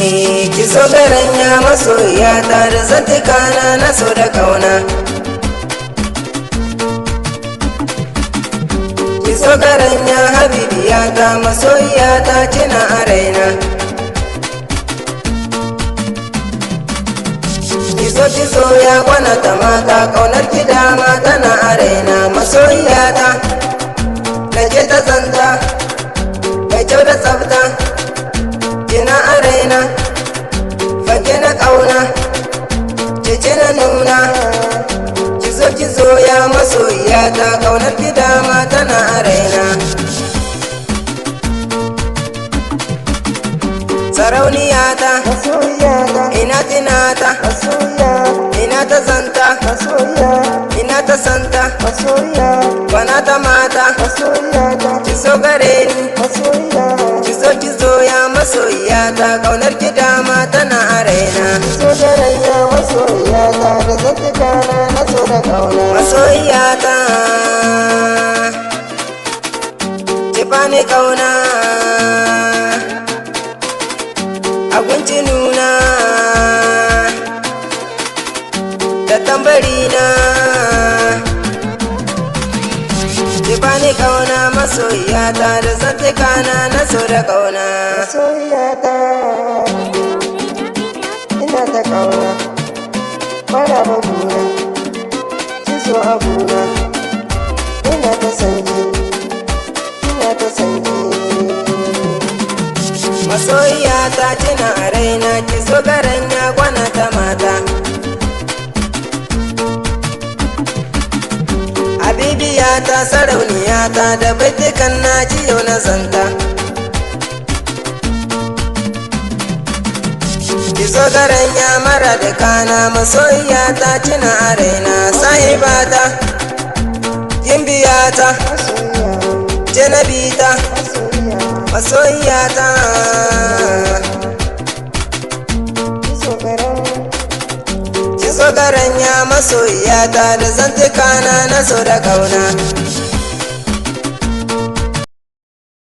ki so garanya masoyiya ta da zantukana na so da kauna. Ki so garanya habibiya ta masoyiya ta kina a raina. Ki so ya kwana ta mata kaunar ki dama tana a raina masoyiya ta. Nake ta zanta mai kyau da tsafta kina a raina. Fage na kauna cece na nuna. Ki so ya masoyiya ta kaunar ki dama tana a raina. Sarauniya ta ina tinata ina ta zanta ina ta santa kwana ta mata ki so gare ni ki so ya masoyiya ta kaunar ki dama tana a raina. Masoyiya ta ki bani kauna abinci nuna da tambari na. Ki bani kauna masoyiya ta da zantukana na so da kauna. Masoyiya ta ina ta kauna mara babuna ki so abuna ina ta sanki ina ta sanki. Masoyiya ta kina a raina ki so garanya kwana ta mata. Habibiya ta sarauniya ta da baitukan na ji yau na zanta. Ki so garanya mara da kana masoyiya ta kina a raina. Sahibata gimbiyata janabita masoyiya ta. Ki so garanya masoyiya ta da zantukana na so da kauna.